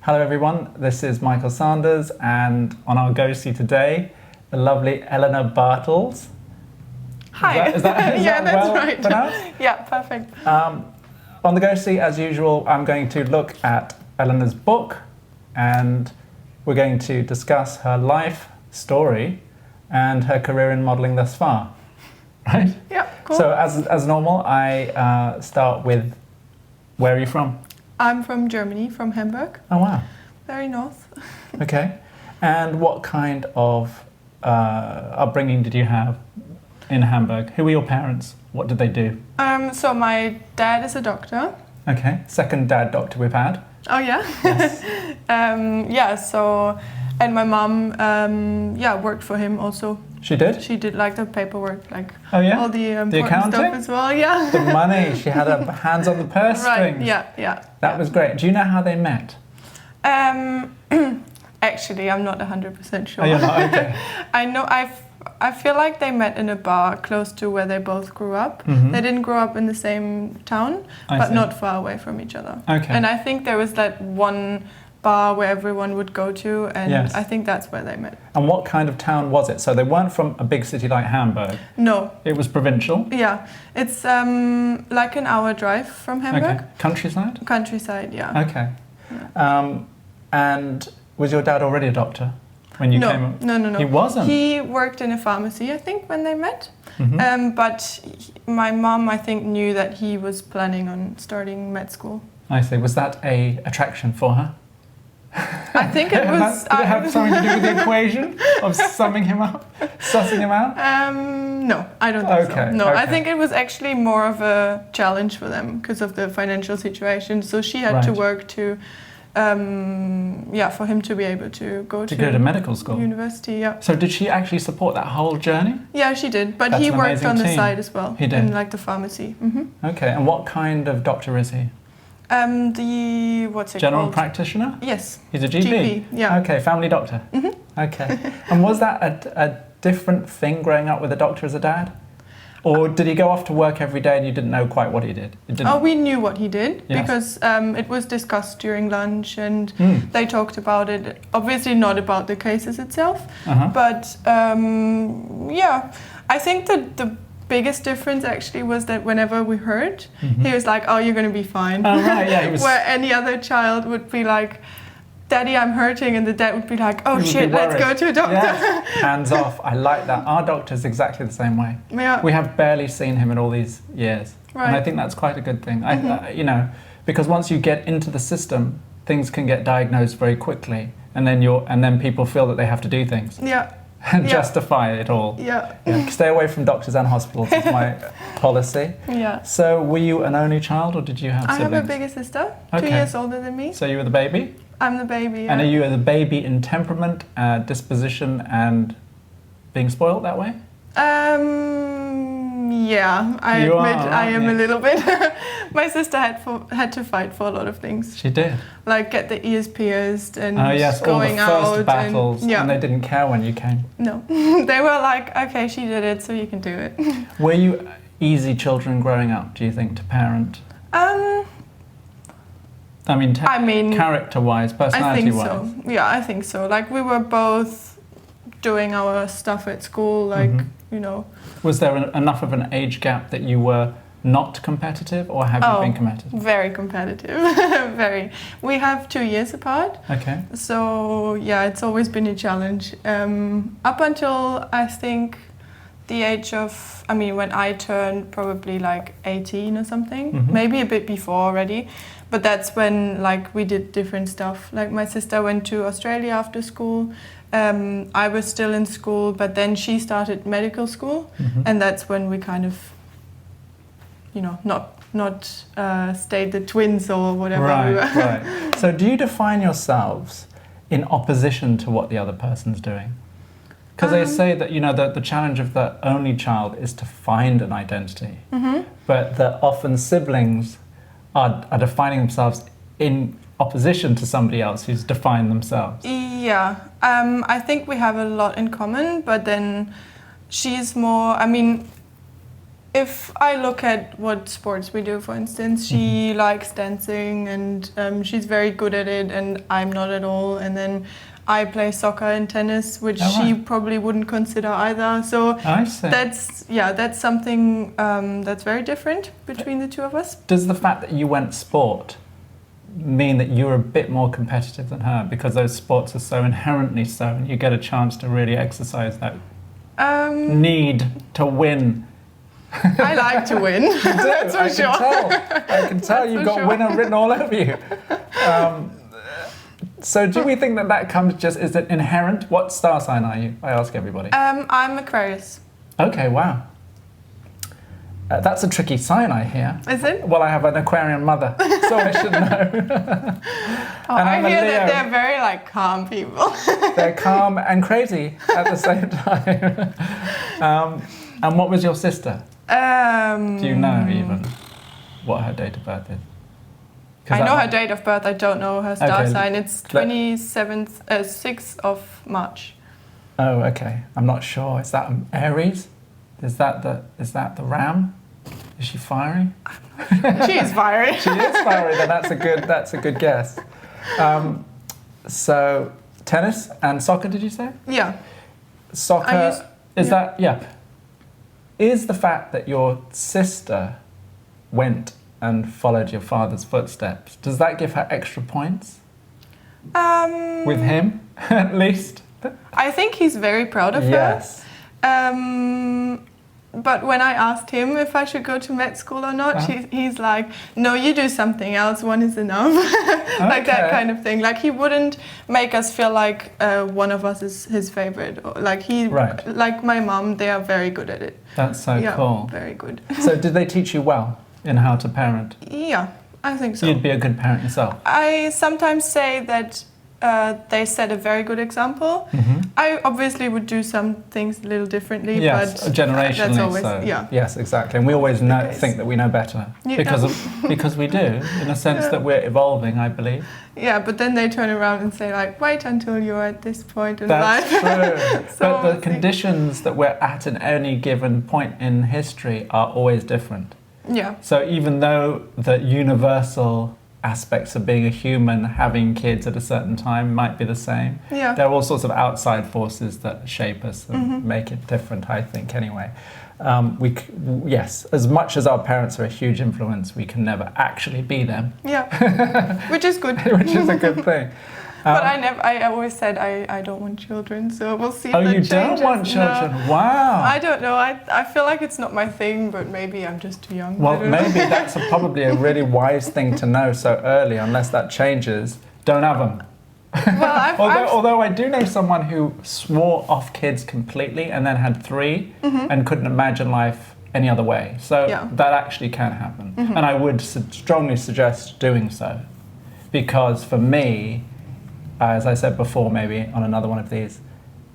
Hello everyone, this is Michael Sanders, and on our go-see today, the lovely Elena Bartels. Hi. Is that yeah, that's well right. pronounced? Yeah, perfect. On the go-see, as usual, I'm going to look at Elena's book, and we're going to discuss her life story and her career in modelling thus far. Right? Yeah, cool. So as normal, I start with, where are you from? I'm from Germany, from Hamburg. Oh wow. Very north. Okay. And what kind of upbringing did you have in Hamburg? Who were your parents? What did they do? So my dad is a doctor. Okay. Second dad doctor we've had. Oh yeah? Yes. And my mom, worked for him also. She did? She did like the paperwork, like Oh yeah? all the important accounting? stuff as well, yeah. The money. She had her hands on the purse Right, strings. yeah. That was great. Do you know how they met? Actually, I'm not 100% sure. Oh, you're not? Okay. I feel like they met in a bar close to where they both grew up. Mhm. They didn't grow up in the same town, I but see. not far away from each other. Okay. And I think there was that one bar where everyone would go to, and Yes. I think that's where they met. And what kind of town was it? So they weren't from a big city like Hamburg. No. It was provincial. Yeah. It's like an hour drive from Hamburg. Okay. Countryside? Countryside, yeah. Okay. And was your dad already a doctor when you came? No. He wasn't? He worked in a pharmacy, I think, when they met. Mhm. But my mom, I think, knew that he was planning on starting med school. I see. Was that a attraction for her? I think it was... Did it have something to do with the equation of summing him up? Sussing him out? No, I don't think Okay, so. No, I okay. think it was actually more of a challenge for them because of the financial situation. So she had to Right. work to... for him to be able to go To go to medical school? university, yeah. So did she actually support that whole journey? Yeah, she did. But That's he an worked amazing on the team. side as well. He did? In like the pharmacy. Okay, and what kind of doctor is he? What's it General called? practitioner? Yes. He's a GP? GP, yeah. Okay, family doctor? Okay. And was that a different thing growing up with a doctor as a dad? Or did he go off to work every day and you didn't know quite what he did? You didn't? Oh, we knew what he did Yes. because it was discussed during lunch and they talked about it. Obviously not about the cases itself, but I think that the biggest difference actually was that whenever we heard, he was like, "Oh, you're going to be fine." Oh, right, yeah. He was, Where any other child would be like, "Daddy, I'm hurting," and the dad would be like, "Oh he would shit, be let's go worried. to a doctor." Yes. Hands off. I like that. Our doctor's exactly the same way. Yeah. We have barely seen him in all these years. And I Right. think that's quite a good thing. Because once you get into the system, things can get diagnosed very quickly, and then people feel that they have to do things Yeah. and Yeah. justify it all. Yeah. Yeah, stay away from doctors and hospitals is my policy. Yeah. So were you an only child or did you have I siblings? have a bigger sister, 2 Okay. years older than me. So you were the baby? I'm the baby. Yeah. And are you the baby in temperament, disposition and being spoiled that way? Yeah, I You admit are, I am aren't a you? little bit. My sister had to fight for a lot of things, She did. like get the ears pierced and Oh yes, all the going first out battles, and, yeah. and they didn't care when you came. No, they were like, okay, she did it, so you can do it. Were you easy children growing up, do you think, to parent? I mean, character-wise, I think personality-wise. so. Yeah, I think so. Like we were both doing our stuff at school, like Was there enough of an age gap that you were not competitive, or have you been competitive? Very competitive. Very. We have 2 years apart. Okay. So yeah, it's always been a challenge. Up until I think the age of, when I turned probably like 18 or something, maybe a bit before already. But that's when like we did different stuff. Like my sister went to Australia after school. I was still in school, but then she started medical school, and that's when we kind of, not stayed the twins or whatever we were. Right. So do you define yourselves in opposition to what the other person's doing? Because they say that the challenge of the only child is to find an identity, but that often siblings are defining themselves in opposition to somebody else who's defined themselves. Yeah, I think we have a lot in common, but then she's more, if I look at what sports we do, for instance, she likes dancing and she's very good at it, and I'm not at all. And then I play soccer and tennis, which she probably wouldn't consider either. So I see. that's something that's very different between the two of us. Does the fact that you went sport mean that you're a bit more competitive than her, because those sports are so inherently so, and you get a chance to really exercise that need to win? I like to win. You do. That's for sure. I can tell you've got winner written all over you. So do we think that comes is it inherent? What star sign are you? I ask everybody. I'm Aquarius. Okay, wow. That's a tricky sign, I hear. Is it? Well, I have an Aquarian mother, so I should know. I hear that they're very calm people. They're calm and crazy at the same time. And what was your sister? Do you know even what her date of birth is? I know her date of birth. I don't know her star sign. It's 6th of March. Oh, okay. I'm not sure. Is that Aries? Is that the ram? Is she fiery? She is fiery. She is fiery. Then that's a good guess. So tennis and soccer, did you say? Yeah. Soccer Is the fact that your sister went and followed your father's footsteps, does that give her extra points? With him, at least? I think he's very proud of her. But when I asked him if I should go to med school or not, he's like, no, you do something else, one is enough. Like that kind of thing. Like he wouldn't make us feel like one of us is his favorite. Like like my mom, they are very good at it. That's so cool. Very good. So did they teach you well in how to parent? Yeah, I think so. You'd be a good parent yourself? I sometimes say that they set a very good example. I obviously would do some things a little differently, yes, but generationally that's always, so. Yes, exactly. And we always think that we know better because we do, in a sense that we're evolving, I believe. Yeah, but then they turn around and say like, wait until you're at this point in life. That's true. So but the conditions that we're at any given point in history are always different. Yeah. So even though the universal aspects of being a human, having kids at a certain time might be the same. Yeah. There are all sorts of outside forces that shape us and make it different, I think, anyway. Yes, as much as our parents are a huge influence, we can never actually be them. Yeah, which is good. Which is a good thing. But I always said I don't want children, so we'll see. Oh, you don't want children? No. Wow. I don't know. I feel like it's not my thing, but maybe I'm just too young. Well, maybe that's probably a really wise thing to know so early, unless that changes. Don't have them. Well, although I do know someone who swore off kids completely and then had 3 and couldn't imagine life any other way. So that actually can happen. And I would strongly suggest doing so. Because for me, as I said before, maybe on another one of these,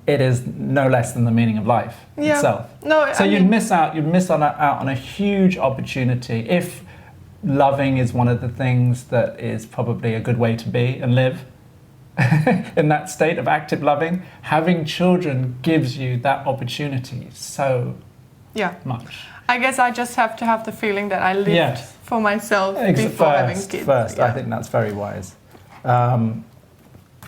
it is no less than the meaning of life itself. No, so you'd miss out on a huge opportunity if loving is one of the things that is probably a good way to be and live. In that state of active loving, having children gives you that opportunity so much. I guess I just have to have the feeling that I lived for myself before having kids. First, I think that's very wise.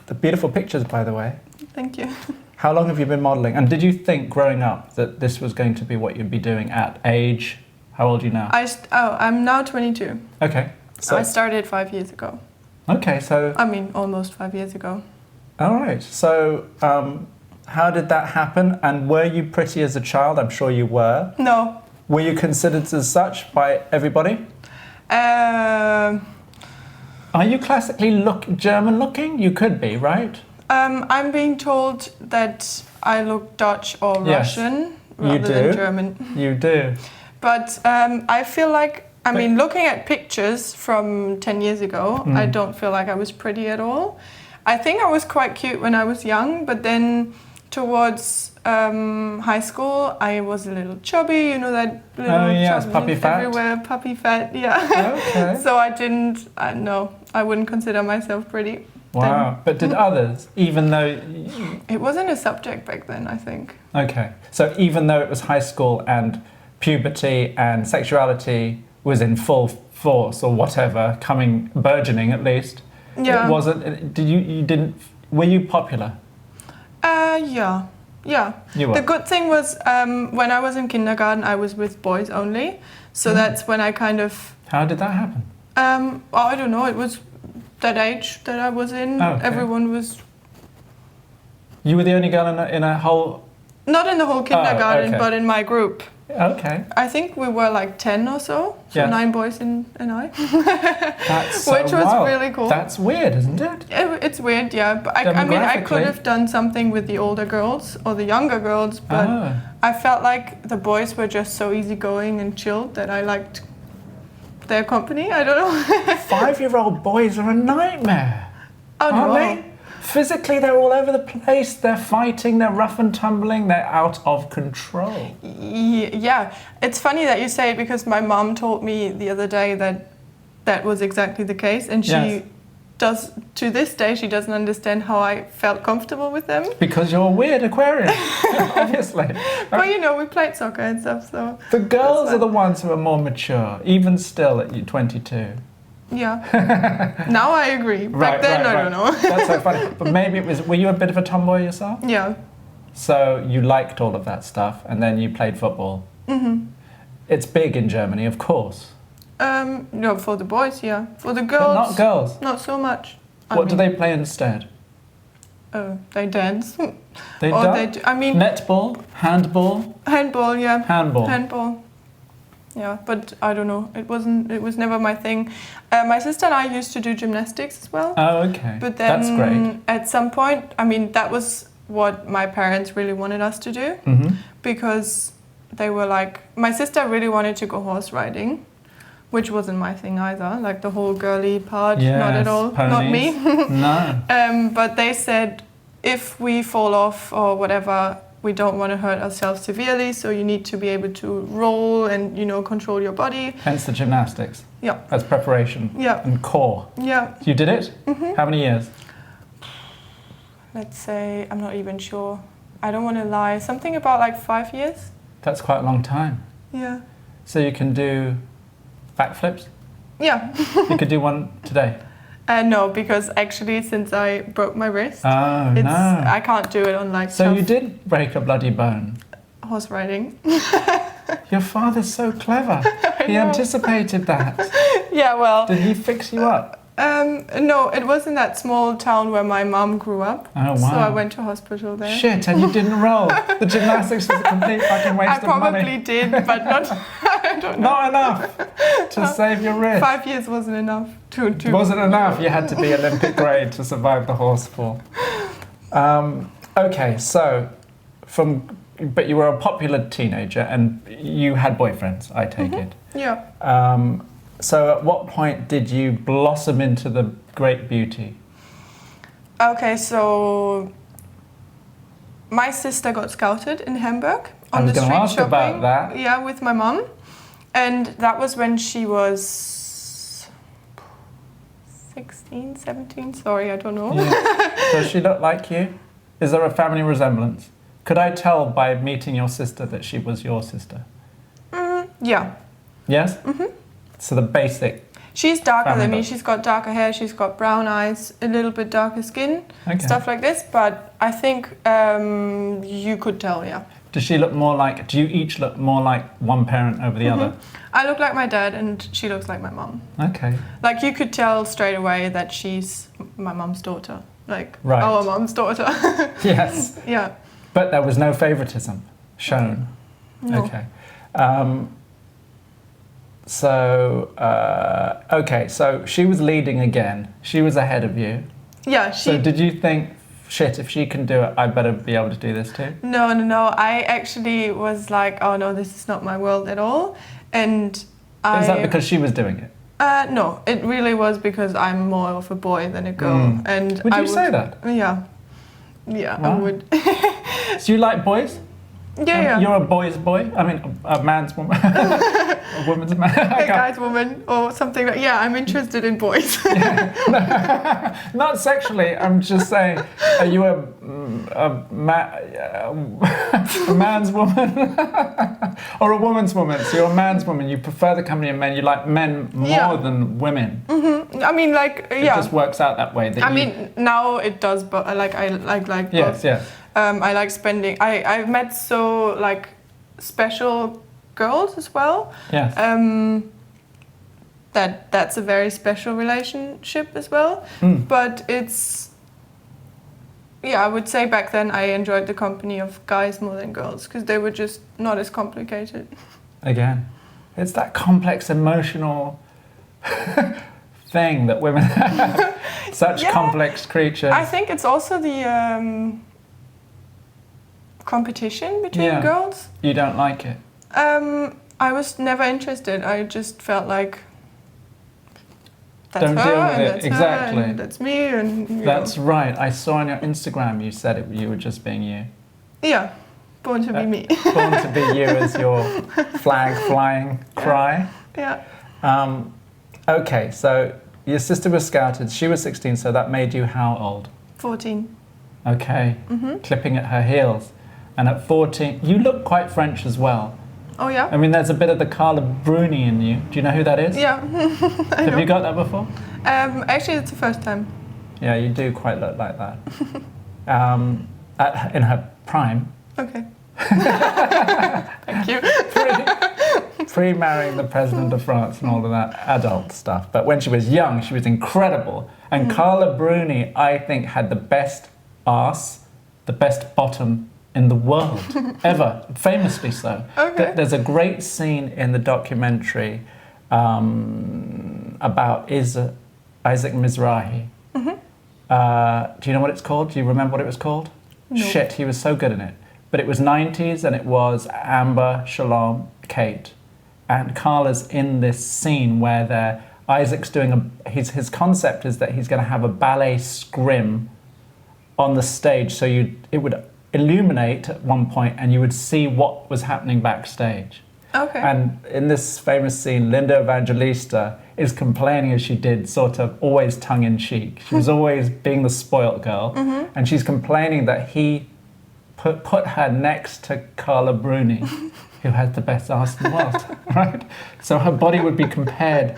The beautiful pictures, by the way. Thank you. How long have you been modelling? And did you think growing up that this was going to be what you'd be doing at age? How old are you now? I'm now 22. Okay. So I started 5 years ago. Okay, so... I mean, almost 5 years ago. All right. So how did that happen? And were you pretty as a child? I'm sure you were. No. Were you considered as such by everybody? Are you classically German looking? You could be, right? I'm being told that I look Dutch or Russian rather than German. You do. But I feel like, looking at pictures from 10 years ago, I don't feel like I was pretty at all. I think I was quite cute when I was young, but then towards high school, I was a little chubby, you know, that little puppy fat. Everywhere, puppy fat, yeah. Okay. So I wouldn't consider myself pretty. Wow. Then. But did others, even though... It wasn't a subject back then, I think. Okay. So even though it was high school and puberty and sexuality was in full force or whatever, burgeoning at least. Yeah. It wasn't. Were you popular? Yeah. You were. The good thing was when I was in kindergarten, I was with boys only. So that's when I kind of... How did that happen? I don't know. It was that age that I was in. Oh, okay. Everyone was... You were the only girl in a whole... Not in the whole kindergarten, okay. but in my group. Okay. I think we were like 10 or so. So yeah. 9 boys and I. That's so Which was wild. really cool. That's weird, isn't it? It's weird, yeah. But I mean, I could have done something with the older girls or the younger girls, but I felt like the boys were just so easygoing and chilled that I liked their company. I don't know. 5-year-old boys are a nightmare. Oh, no. Aren't they? Physically, they're all over the place. They're fighting, they're rough and tumbling, they're out of control. Yeah. It's funny that you say it because my mom told me the other day that was exactly the case. And she does, to this day, she doesn't understand how I felt comfortable with them. Because you're a weird Aquarian, obviously. But you know, we played soccer and stuff, so... The girls are the ones who are more mature, even still at 22. Yeah. Now I agree. Back then, I don't know. That's so funny. But maybe were you a bit of a tomboy yourself? Yeah. So you liked all of that stuff, and then you played football. Mm-hmm. It's big in Germany, of course. No, for the boys, yeah. For the girls... But not girls? Not so much. What do they play instead? They dance. They dance? Netball? Handball? Handball, yeah. Handball. Yeah, but I don't know. It was never my thing. My sister and I used to do gymnastics as well. Oh, okay. But then that's great. At some point, that was what my parents really wanted us to do. Mm-hmm. Because they were like, my sister really wanted to go horse riding, which wasn't my thing either. Like the whole girly part, not at all. Ponies. Not me. No. But they said, if we fall off or whatever, we don't want to hurt ourselves severely, so you need to be able to roll and, control your body. Hence the gymnastics. Yeah. That's preparation. Yeah. And core. Yeah. You did it? Mm-hmm. How many years? Let's say, I'm not even sure. I don't want to lie. Something about like 5 years. That's quite a long time. Yeah. So you can do backflips? Yeah. You could do one today? No, because actually since I broke my wrist, no. I can't do it on like So you did break a bloody bone? Horse riding. Your father's so clever. He anticipated that. Yeah, well... Did he fix you up? No, it was in that small town where my mom grew up. Oh, wow. So I went to hospital there. Shit, and you didn't roll. The gymnastics was a complete fucking waste of money. I probably did, but not... I don't know. Not enough to save your wrist. 5 years wasn't enough. It wasn't enough. You had to be Olympic grade to survive the horse fall. Okay, so but you were a popular teenager and you had boyfriends, I take it. Yeah. So at what point did you blossom into the great beauty? Okay, so my sister got scouted in Hamburg on the street shopping. I was going to ask about that. Yeah, with my mom. And that was when she was 16, 17, sorry, I don't know. Yeah. Does she look like you? Is there a family resemblance? Could I tell by meeting your sister that she was your sister? Yeah. Yes? Mm-hmm. So the basic. She's darker than me. She's got darker hair, she's got brown eyes, a little bit darker skin, stuff like this. But I think you could tell, yeah. Does she look more like, do you each look more like one parent over the other? I look like my dad and she looks like my mom. Okay. Like you could tell straight away that she's my mom's daughter. Like our mom's daughter. Yes. Yeah. But there was no favoritism shown. No. Okay. So she was leading again. She was ahead of you. Yeah, So did you think, shit, if she can do it, I better be able to do this too? No. I actually was like, oh no, this is not my world at all. And Is that because she was doing it? No, it really was because I'm more of a boy than a girl. And would you say that? Yeah. Yeah, wow. I would. So you like boys? Yeah. You're a boy's boy? I mean, a man's woman. A woman's man. A guy's woman or something like. Yeah, I'm interested in boys. Not sexually. I'm just saying. Are you a man's woman or a woman's woman? So you're a man's woman. You prefer the company of men. You like men more than women. Mm-hmm. I mean, like, It just works out that way. I mean, now it does, but I like Yes, both. yes. I like spending. I've met so like special girls as well. Yes. That's a very special relationship as well. But it's, I would say back then I enjoyed the company of guys more than girls because they were just not as complicated. Again, it's that complex emotional thing that women have. Such complex creatures. I think it's also the competition between girls. You don't like it? I was never interested. I just felt like that's don't her deal with and it. that's Exactly. her and that's me and that's right. I saw on your Instagram you said you were just being you. Yeah, born to be me. Born to be you as your flag flying cry. Yeah. Okay, so your sister was scouted. She was 16, so that made you how old? 14. Okay. Clipping at her heels. And at 14, you look quite French as well. Oh, yeah? I mean, there's a bit of the Carla Bruni in you. Do you know who that is? Yeah. Have you got that before? Actually, it's the first time. Yeah, you do quite look like that. In her prime. Okay. Thank you. Pre-marrying the president of France and all of that adult stuff. But when she was young, she was incredible. And Carla Bruni, I think, had the best arse, the best bottom in the world, ever, famously so. Okay. There's a great scene in the documentary about Isaac Mizrahi. Do you know what it's called? Do you remember what it was called? No. Shit, he was so good in it. But it was 90s and it was Amber, Shalom, Kate. And Carla's in this scene where Isaac's doing his concept is that he's going to have a ballet scrim on the stage, so it would illuminate at one point and you would see what was happening backstage. Okay. And in this famous scene, Linda Evangelista is complaining as she did, sort of always tongue-in-cheek. She was always being the spoilt girl, and she's complaining that he put her next to Carla Bruni, who had the best ass in the world, right? So her body would be compared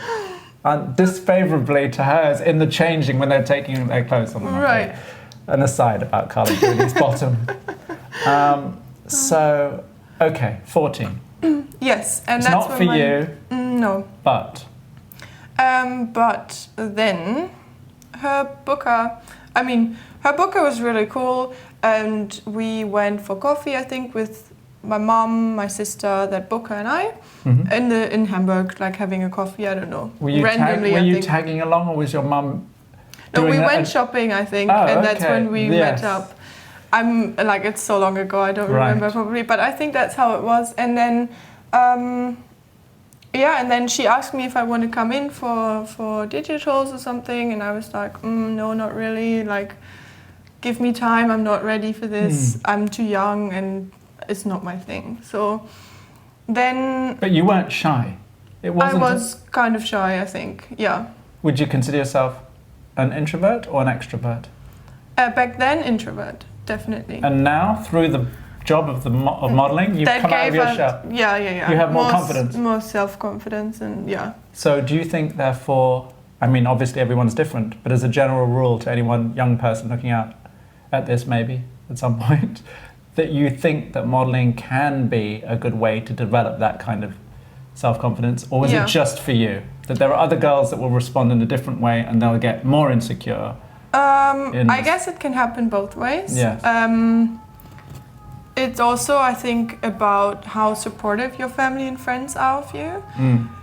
disfavourably to hers in the changing when they're taking their clothes on. Right. An aside about Carla Bruni's bottom. So, okay, 14. Yes, and It's that's not for you. No. But then her booker was really cool, and we went for coffee, I think, with my mom, my sister, that booker, and I, in Hamburg, like having a coffee. I don't know. Were you tagging along, or was your mum? No, we went shopping, I think, and that's when we met up. I'm like, it's so long ago, I don't remember probably, but I think that's how it was. And then, and then she asked me if I want to come in for digitals or something, and I was like, no, not really. Like, give me time. I'm not ready for this. I'm too young, and it's not my thing. So then. But you weren't shy. It wasn't. I was kind of shy, I think. Yeah. Would you consider yourself an introvert or an extrovert? Back then, introvert, definitely. And now, through the job of modelling, you've come out of your shell. Yeah. You have more confidence. More self-confidence, and So do you think, therefore, I mean, obviously everyone's different, but as a general rule to any one young person looking out at this maybe at some point, that you think that modelling can be a good way to develop that kind of self-confidence, or is it just for you? That there are other girls that will respond in a different way and they'll get more insecure? I guess it can happen both ways. Yes. It's also, I think, about how supportive your family and friends are of you.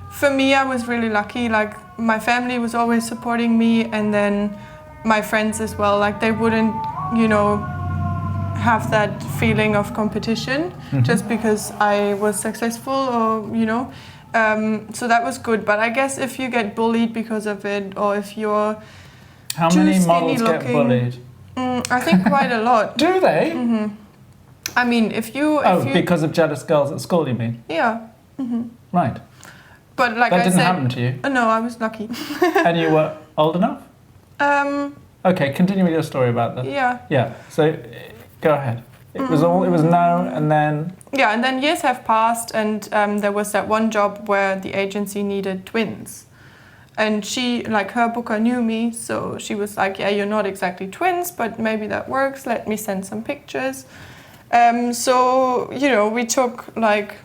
For me, I was really lucky. Like, my family was always supporting me, and then my friends as well. Like, they wouldn't, have that feeling of competition just because I was successful, or so that was good. But I guess if you get bullied because of it, or if you're how too many skinny models looking, get bullied? I think quite a lot. Do they? I mean, if you because of jealous girls at school, you mean? Yeah. Mm-hmm. Right. But like that I didn't said, happen to you. No, I was lucky. And you were old enough? Okay, continue with your story about that. Yeah. Yeah. So, go ahead. It was no, and then. Yeah, and then years have passed, and there was that one job where the agency needed twins. And she, like her booker knew me, so she was like, yeah, you're not exactly twins, but maybe that works. Let me send some pictures. So, we took like,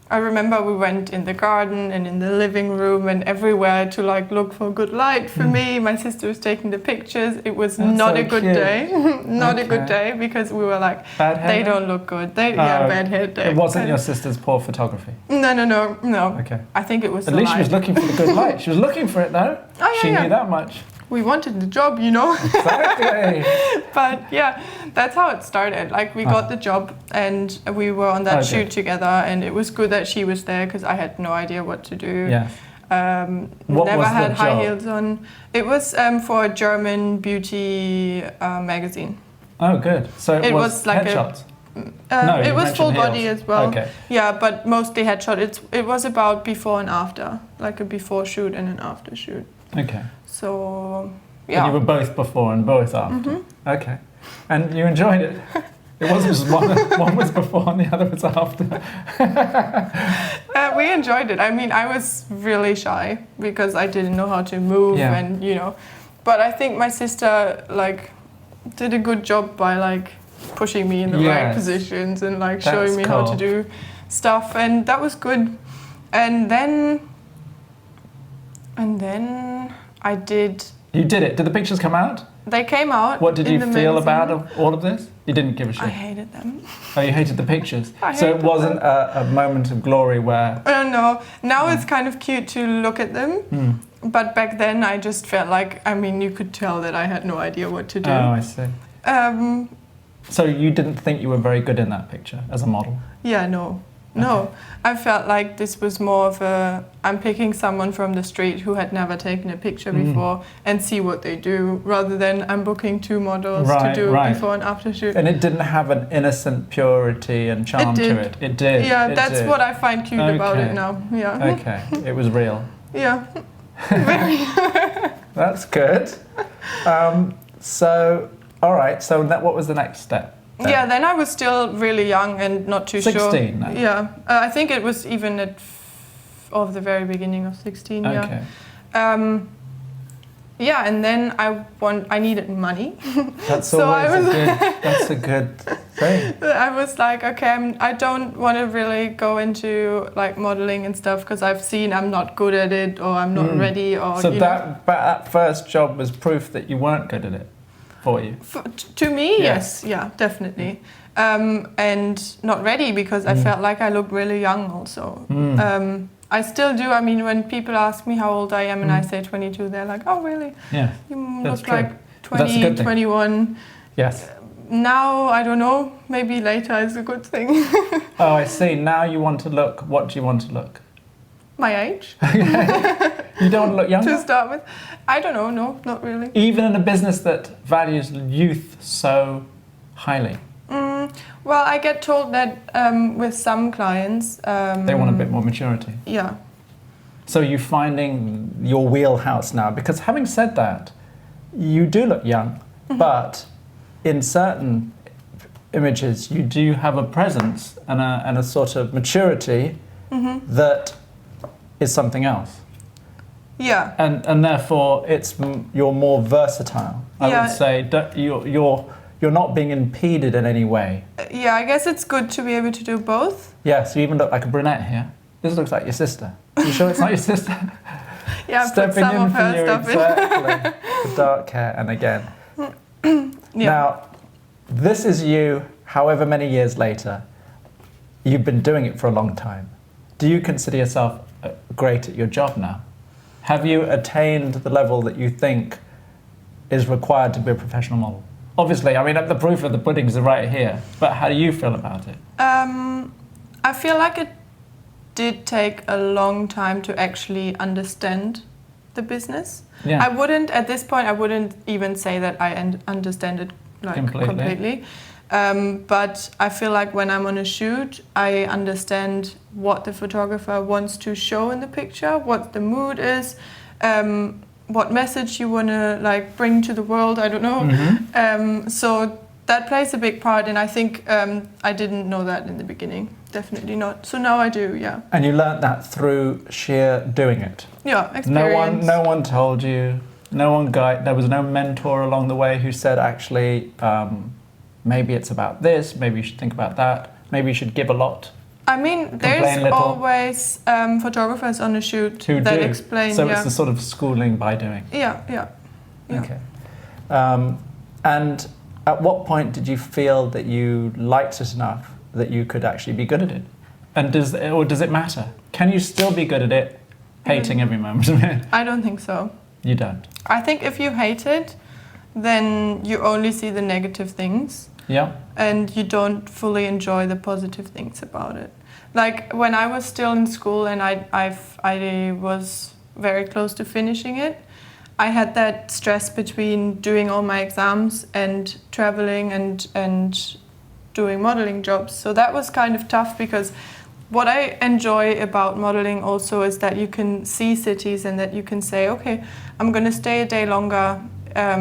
I remember we went in the garden and in the living room and everywhere to like look for good light for me. My sister was taking the pictures. It was not a good day. Not a good day because we were like, they don't look good. Bad hair day. It wasn't your sister's poor photography? No. Okay. I think it was At least she was looking for the good light. She was looking for it though. She knew that much. We wanted the job, Exactly. But yeah, that's how it started. Like we got the job and we were on that shoot together, and it was good that she was there because I had no idea what to do. Yeah. Never had high heels on. It was for a German beauty magazine. Oh, good. So it was like headshots? It was full heels. body as well. Okay. Yeah, but mostly headshot. It was about before and after, like a before shoot and an after shoot. Okay. So, yeah. And you were both before and both after? Mm-hmm. Okay. And you enjoyed it? It wasn't just one was before and the other was after? We enjoyed it. I mean, I was really shy because I didn't know how to move and, But I think my sister, like, did a good job by, like, pushing me in the right positions and, like, showing me how to do stuff. And that was good. And then I did... You did it. Did the pictures come out? They came out. What did you feel about all of this? You didn't give a shit? I hated them. Oh, you hated the pictures? So it wasn't a moment of glory where... No. Now it's kind of cute to look at them. But back then I just felt like, I mean, you could tell that I had no idea what to do. Oh, I see. So you didn't think you were very good in that picture as a model? Yeah, no. No, I felt like this was more of I'm picking someone from the street who had never taken a picture before and see what they do, rather than I'm booking two models to do before and after shoot. And it didn't have an innocent purity and charm to it? It did? Yeah, that's what I find cute about it now. Yeah. Okay, it was real? Yeah, very. That's good. So, all right, so what was the next step? Yeah, then I was still really young and not too 16, sure. 16 now? Yeah, I think it was even at the very beginning of 16. Okay. Yeah, and then I needed money. That's so always that's a good thing. I was like, okay, I don't want to really go into like modeling and stuff because I've seen I'm not good at it or I'm not ready. Or so that first job was proof that you weren't good at it. For you? To me, yes. Yeah, definitely. And not ready because I felt like I looked really young also. I still do. I mean, when people ask me how old I am and I say 22, they're like, oh, really? Yeah, you look like 20, 21. Yes. Now, I don't know, maybe later is a good thing. Oh, I see. Now you want to look, what do you want to look? My age. You don't look younger? To start with. I don't know, no, not really. Even in a business that values youth so highly? Well, I get told that with some clients... they want a bit more maturity? Yeah. So you're finding your wheelhouse now, because having said that, you do look young, but in certain images you do have a presence and a sort of maturity that is something else. Yeah. And therefore you're more versatile. I would say you're not being impeded in any way. Yeah, I guess it's good to be able to do both. Yeah, so you even look like a brunette here. This looks like your sister. You sure it's not your sister? Yeah, put some of her stuff in. Exactly. The dark hair, and again. Now, this is you, however many years later. You've been doing it for a long time. Do you consider yourself great at your job now? Have you attained the level that you think is required to be a professional model? Obviously, I mean, the proof of the puddings are right here, but how do you feel about it? I feel like it did take a long time to actually understand the business. Yeah. At this point, I wouldn't even say that I understand it like completely. But I feel like when I'm on a shoot, I understand what the photographer wants to show in the picture, what the mood is, what message you want to like bring to the world. I don't know. So that plays a big part, and I think I didn't know that in the beginning. Definitely not. So now I do, yeah. And you learnt that through sheer doing it? Yeah, experience. No one told you, no one guide, there was no mentor along the way who said, actually, maybe it's about this, maybe you should think about that, maybe you should give a lot. I mean, there's always photographers on the shoot that explain. So it's the sort of schooling by doing. Yeah. Okay. And at what point did you feel that you liked it enough that you could actually be good at it? And does it matter? Can you still be good at it, hating every moment of it? I don't think so. You don't? I think if you hate it, then you only see the negative things. Yeah. And you don't fully enjoy the positive things about it. Like when I was still in school and I was very close to finishing it, I had that stress between doing all my exams and traveling and doing modeling jobs. So that was kind of tough, because what I enjoy about modeling also is that you can see cities and that you can say, okay, I'm going to stay a day longer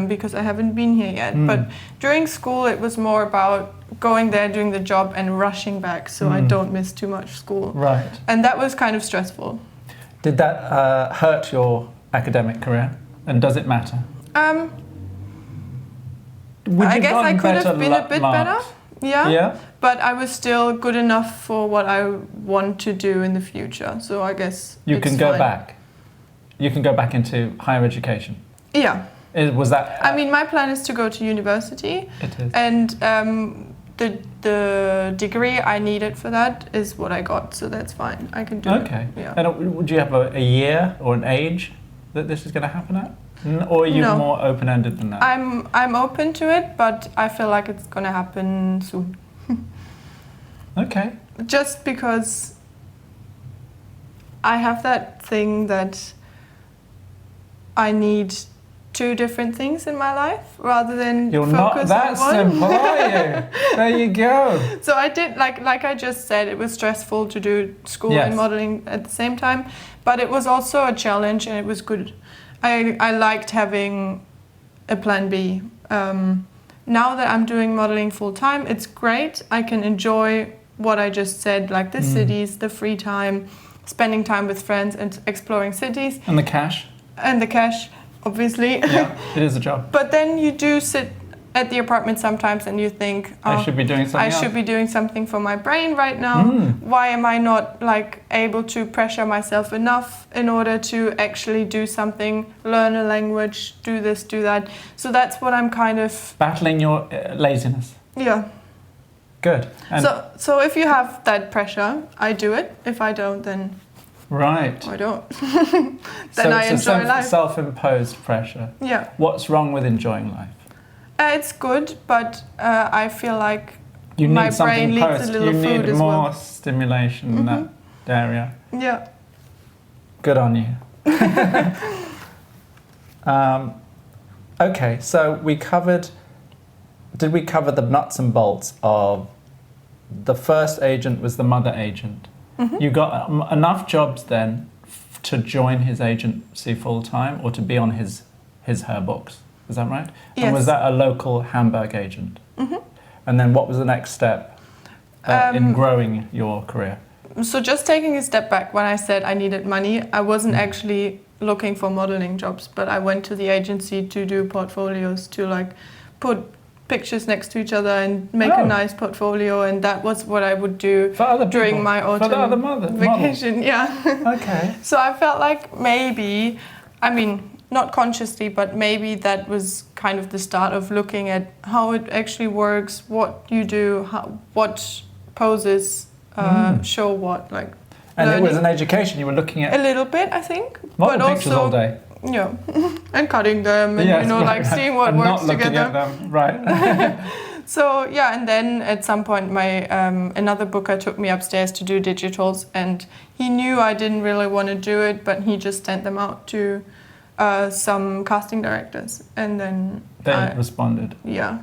because I haven't been here yet. But during school, it was more about going there, doing the job and rushing back so I don't miss too much school. Right. And that was kind of stressful. Did that hurt your academic career? And does it matter? I guess I could have been a bit better. Yeah. But I was still good enough for what I want to do in the future. So I guess you can go back. You can go back into higher education. Yeah. Was that? I mean, my plan is to go to university. It is. And the degree I needed for that is what I got, so that's fine. I can do it. Okay. Yeah. And would you have a year or an age that this is going to happen at? Or are you more open-ended than that? I'm open to it, but I feel like it's going to happen soon. Okay. Just because I have that thing that I need two different things in my life rather than You're focus not that on one. simple, are you? There you go. So I did, like I just said, it was stressful to do school and modeling at the same time, but it was also a challenge and it was good. I liked having a plan B. Now that I'm doing modeling full time, it's great. I can enjoy what I just said, like the cities, the free time, spending time with friends and exploring cities. And the cash. And the cash. Obviously. Yeah, it is a job. But then you do sit at the apartment sometimes and you think, I should be doing something else. I should be doing something for my brain right now. Why am I not like able to pressure myself enough in order to actually do something, learn a language, do this, do that? So that's what I'm kind of... Battling your laziness. Yeah. Good. And so if you have that pressure, I do it. If I don't, then... Right. I don't. Then I enjoy life. Self-imposed pressure. Yeah. What's wrong with enjoying life? It's good, but I feel like you my brain needs a little food as well. You need more stimulation in that area. Yeah. Good on you. Okay, so did we cover the nuts and bolts of the first agent was the mother agent? You got enough jobs then to join his agency full time or to be on her books. Is that right? Yes. And was that a local Hamburg agent? And then what was the next step in growing your career? So just taking a step back, when I said I needed money, I wasn't actually looking for modeling jobs, but I went to the agency to do portfolios, to like put pictures next to each other and make a nice portfolio, and that was what I would do during my autumn vacation. Yeah. Okay. So I felt like maybe, I mean, not consciously, but maybe that was kind of the start of looking at how it actually works, what you do, what poses show what, like. And learning. it was an education. You were looking at a little bit, I think. Model pictures all day. Yeah, and cutting them, and seeing what works together. Not looking at them, right? So yeah, and then at some point, my another booker took me upstairs to do digitals, and he knew I didn't really want to do it, but he just sent them out to some casting directors, and then they responded. Yeah,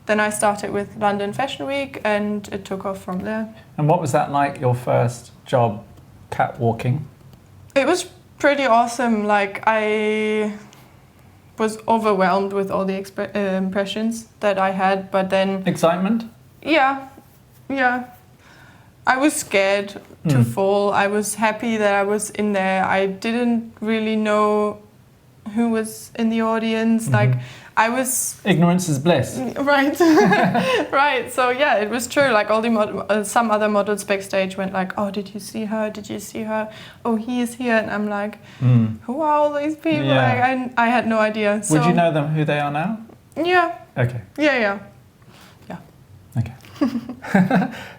then I started with London Fashion Week, and it took off from there. And what was that like, your first job catwalking? It was pretty awesome. Like, I was overwhelmed with all the impressions that I had, but then... Excitement? Yeah. I was scared to fall. I was happy that I was in there. I didn't really know who was in the audience. Like, I was... Ignorance is bliss. Right. Right. So, yeah, it was true. Like, all the some other models backstage went like, oh, did you see her? Did you see her? Oh, he is here. And I'm like, who are all these people? Yeah. Like, I had no idea. So, would you know them, who they are now? Yeah. Okay. Yeah. Okay.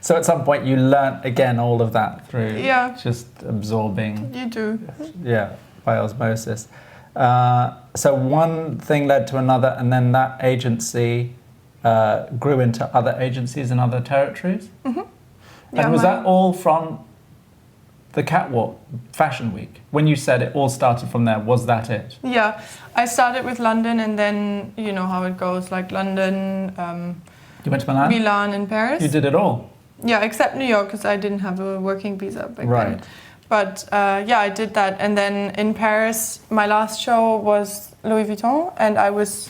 So at some point you learnt again all of that through just absorbing. You do. Yeah, by osmosis. So one thing led to another, and then that agency grew into other agencies in other territories. And was that all from the catwalk fashion week? When you said it all started from there, was that it? Yeah, I started with London, and then you know how it goes, like London, you went to Milan? Milan and Paris. You did it all? Yeah, except New York, because I didn't have a working visa back right. then. But yeah, I did that. And then in Paris, my last show was Louis Vuitton, and I was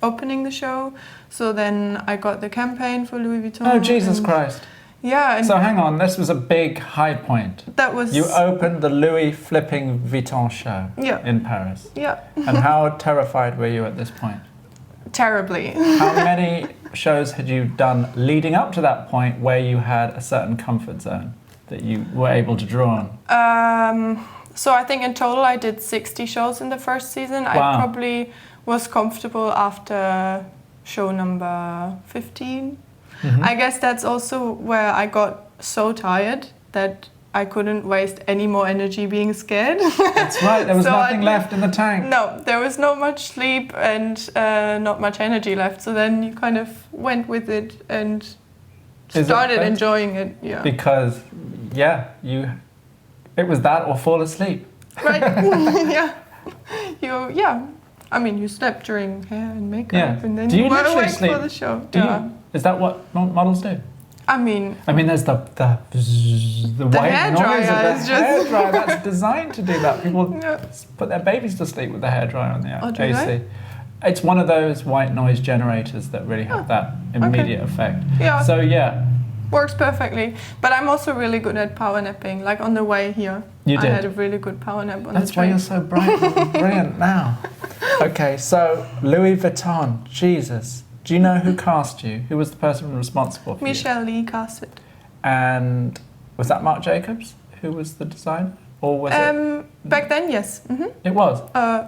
opening the show. So then I got the campaign for Louis Vuitton. Oh, Jesus Christ. Yeah. And so hang on, this was a big high point. That was... You opened the Louis flipping Vuitton show in Paris. Yeah. And how terrified were you at this point? Terribly. How many shows had you done leading up to that point where you had a certain comfort zone that you were able to draw on? So I think in total I did 60 shows in the first season. Wow. I probably was comfortable after show number 15. I guess that's also where I got so tired that I couldn't waste any more energy being scared. That's right, there was nothing left in the tank. No, there was not much sleep and not much energy left. So then you kind of went with it and started enjoying it. Yeah. Because, it was that or fall asleep. Right, I mean, you slept during hair and makeup and then you were awake for the show. Is that what models do? I mean, there's the white hair noise dryer of the hair dryer that's designed to do that. People put their babies to sleep with the hair dryer on the AC. It's one of those white noise generators that really have that immediate effect. Yeah. So works perfectly. But I'm also really good at power napping. Like on the way here, I had a really good power nap on the train. That's why you're so bright and brilliant now. Okay, so Louis Vuitton, Jesus. Do you know who cast you? Who was the person responsible for Michelle Lee cast it. And was that Marc Jacobs who was the designer? Or was it? Back then, yes. It was?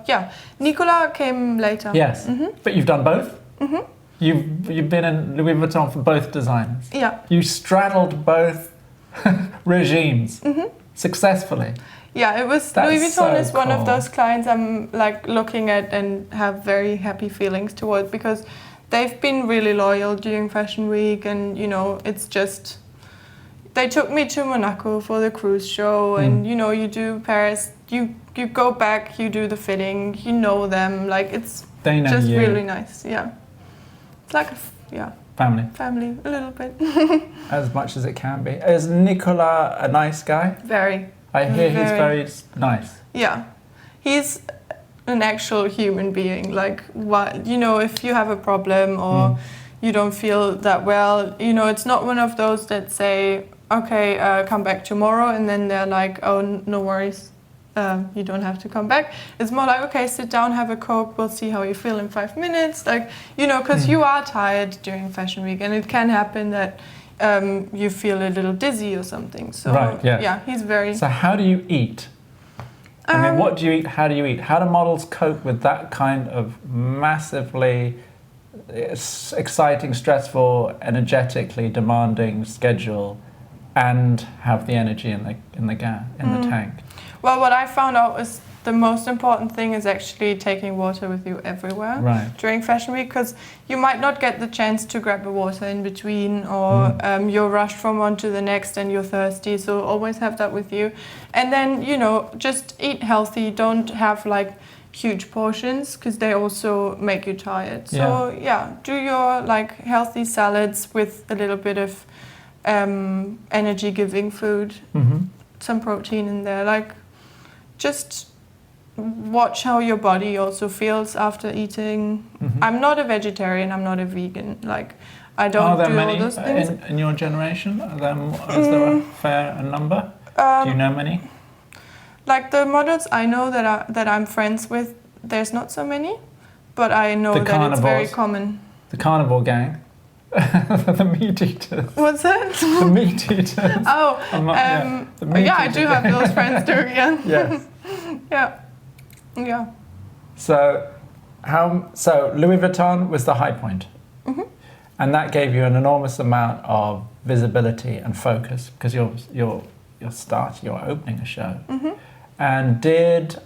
Yeah. Nicola came later. Yes. But you've done both? You've been in Louis Vuitton for both designers? Yeah. You straddled both regimes successfully? Yeah, it was. Louis Vuitton is one of those clients I'm like looking at and have very happy feelings towards, because they've been really loyal during Fashion Week, and you know, it's just, they took me to Monaco for the cruise show, and you know, you do Paris, you go back, you do the fitting, you know them, like it's just really nice. Yeah, it's like family a little bit. As much as it can be. Is Nicolas a nice guy? Very. I hear he's very nice. Yeah, he's an actual human being. Like, what, you know, if you have a problem or you don't feel that well, you know, it's not one of those that say, okay, come back tomorrow, and then they're like, oh, no worries, you don't have to come back. It's more like, okay, sit down, have a Coke, we'll see how you feel in 5 minutes. Like, you know, because you are tired during Fashion Week, and it can happen that you feel a little dizzy or something. So, yeah, he's very... So how do you eat? I mean, what do you eat? How do you eat? How do models cope with that kind of massively exciting, stressful, energetically demanding schedule, and have the energy in the tank? Well, what I found out is the most important thing is actually taking water with you everywhere during Fashion Week, because you might not get the chance to grab a water in between, or you're rushed from one to the next and you're thirsty, so always have that with you. And then, you know, just eat healthy. Don't have like huge portions because they also make you tired. So do your like healthy salads with a little bit of energy giving food, some protein in there. Like just watch how your body also feels after eating. I'm not a vegetarian, I'm not a vegan. Like I don't do all those things. In your generation? Is there a fair number? Do you know many? Like the models I know that I'm friends with, there's not so many, but I know that it's very common. The carnivore gang, the meat eaters. What's that? The meat eaters. Oh, I do have those friends too. Yeah. Yes. Yeah. So Louis Vuitton was the high point, and that gave you an enormous amount of visibility and focus because you're opening a show. And did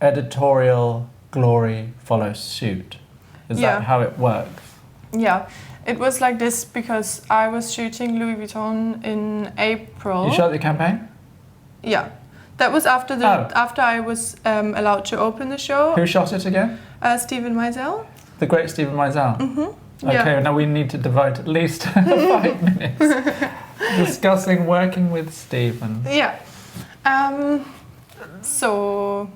editorial glory follow suit? Is that how it works? Yeah, it was like this because I was shooting Louis Vuitton in April. You shot the campaign? Yeah, that was after I was allowed to open the show. Who shot it again? Steven Meisel. The great Steven Meisel. Okay, now we need to devote at least 5 minutes discussing working with Steven. Yeah. So...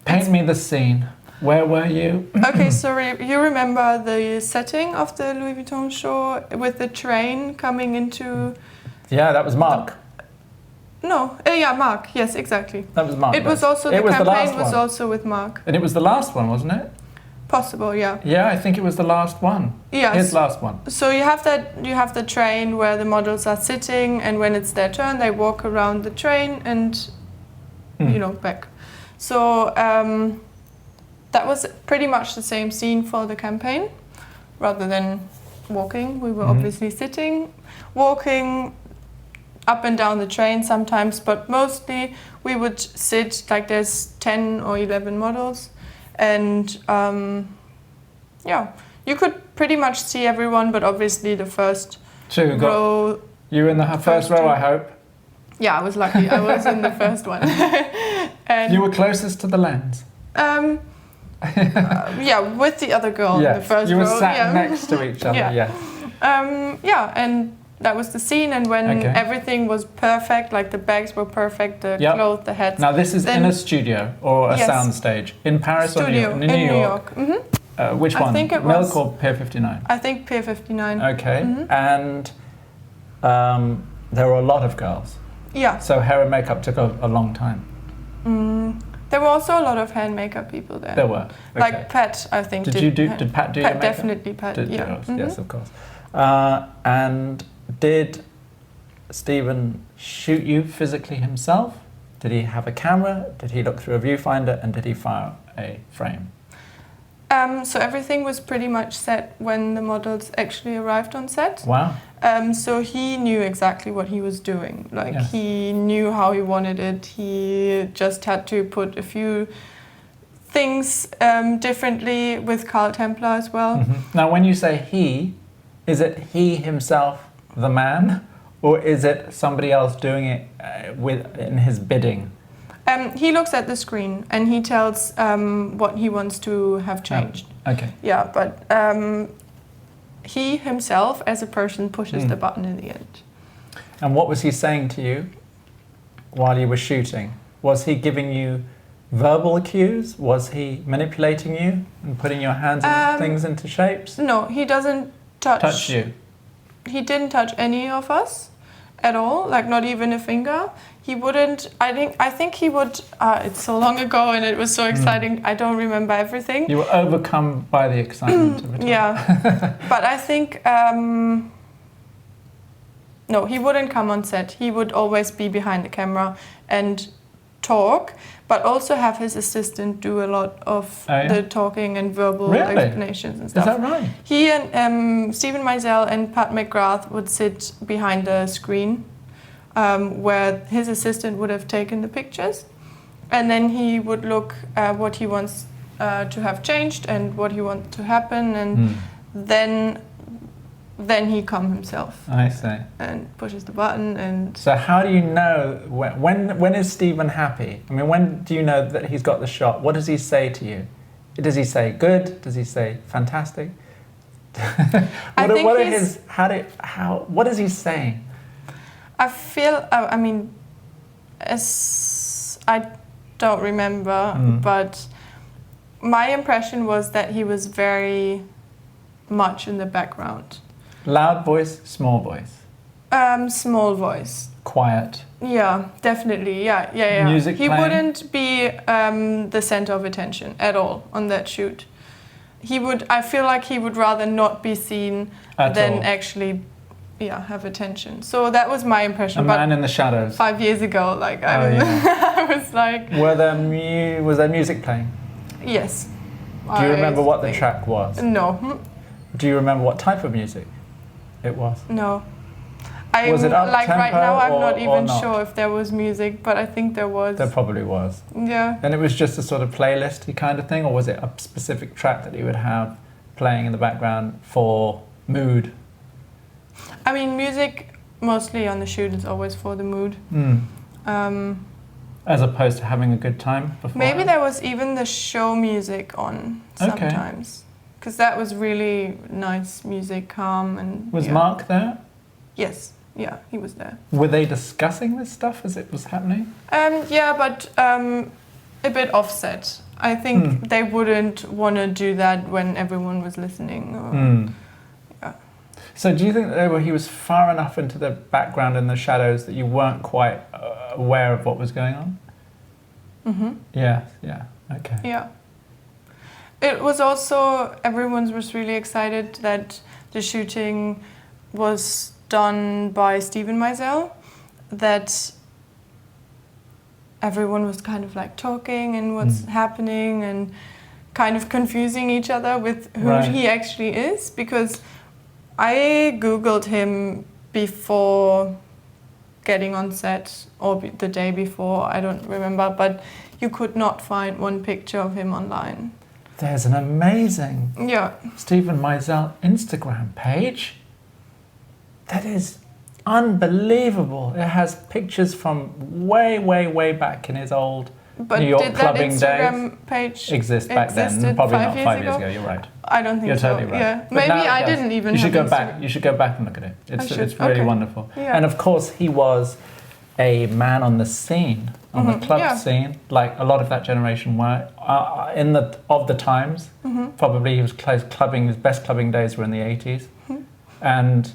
Paint me the scene. Where were you? Okay, so you remember the setting of the Louis Vuitton show with the train coming into... Yeah, that was Marc. Marc. Yes, exactly. That was Marc. It was also, the campaign was also with Marc. And it was the last one, wasn't it? Possible, yeah. Yeah, I think it was the last one. Yes. His last one. So you have the train where the models are sitting, and when it's their turn, they walk around the train and, back. So that was pretty much the same scene for the campaign. Rather than walking, we were obviously sitting, walking up and down the train sometimes, but mostly we would sit, like there's 10 or 11 models. And you could pretty much see everyone, but obviously the first row... You were in the first row, I hope? Yeah, I was lucky. I was in the first one. And you were closest to the lens? With the other girl in the first row. You were sat next to each other, and that was the scene, and when everything was perfect, like the bags were perfect, the clothes, the hats. Now this is in a studio or a sound stage? In Paris or in New York? Which one? I think it was... Milk or Pier 59? I think Pier 59. Okay, and there were a lot of girls. Yeah. So hair and makeup took a long time. There were also a lot of hand makeup people there. There were. Okay. Like Pat, I think. Did Pat do your makeup? Definitely Pat, Yes, of course. And did Steven shoot you physically himself? Did he have a camera? Did he look through a viewfinder? And did he fire a frame? So everything was pretty much set when the models actually arrived on set. Wow. So he knew exactly what he was doing. Like he knew how he wanted it. He just had to put a few things differently with Karl Templer as well. Now when you say he, is it he himself, the man, or is it somebody else doing it in his bidding? He looks at the screen and he tells what he wants to have changed. Okay. Yeah, but he himself, as a person, pushes the button in the end. And what was he saying to you while you were shooting? Was he giving you verbal cues? Was he manipulating you and putting your hands and things into shapes? No, he doesn't touch you. He didn't touch any of us at all, like not even a finger. He wouldn't, I think he would, it's so long ago and it was so exciting, I don't remember everything. You were overcome by the excitement of it all. Yeah, but I think, no, he wouldn't come on set. He would always be behind the camera and talk, but also have his assistant do a lot of the talking and verbal explanations and stuff. Is that right? He and Steven Meisel and Pat McGrath would sit behind the screen where his assistant would have taken the pictures, and then he would look at what he wants to have changed and what he wants to happen, and then then he comes himself. I see. And pushes the button and... So how do you know, when is Steven happy? I mean, when do you know that he's got the shot? What does he say to you? Does he say good? Does he say fantastic? What is he saying? I feel, I don't remember, but my impression was that he was very much in the background. Loud voice, small voice? Small voice. Quiet? Yeah, definitely, yeah. Music he playing? wouldn't be the center of attention at all on that shoot. I feel like he would rather not be seen than actually have attention. So that was my impression. A man in the shadows. 5 years ago, I was like... Was there music playing? Yes. Do you remember what the track was? No. Do you remember what type of music it was? No. Was it up tempo right now I'm not even not? sure if there was music, but I think there was. There probably was. Yeah. And it was just a sort of playlist-y kind of thing, or was it a specific track that you would have playing in the background for mood? I mean, music mostly on the shoot is always for the mood. As opposed to having a good time before. Maybe there was even the show music on sometimes. Because that was really nice music, calm and... Was Marc there? Yes. Yeah, he was there. Were they discussing this stuff as it was happening? Yeah, but a bit offset. I think they wouldn't want to do that when everyone was listening. Yeah. So do you think that he was far enough into the background and the shadows that you weren't quite aware of what was going on? Mm-hmm. Yeah, okay. Yeah. It was also, everyone was really excited that the shooting was done by Steven Meisel, that everyone was kind of like talking and what's happening and kind of confusing each other with who he actually is, because I Googled him before getting on set or the day before, I don't remember, but you could not find one picture of him online. There's an amazing Steven Meisel Instagram page. That is unbelievable. It has pictures from way back in his old New York clubbing days. But did that Instagram page exist back then? Probably not 5 years ago. You're right. I don't think You're so. Totally right. Yeah. Maybe I didn't even. You should go back. You should go back and look at it. It's really wonderful. Yeah. And of course, he was a man on the scene, on the club scene, like a lot of that generation were of the times. Probably he was clubbing. His best clubbing days were in the 80s, and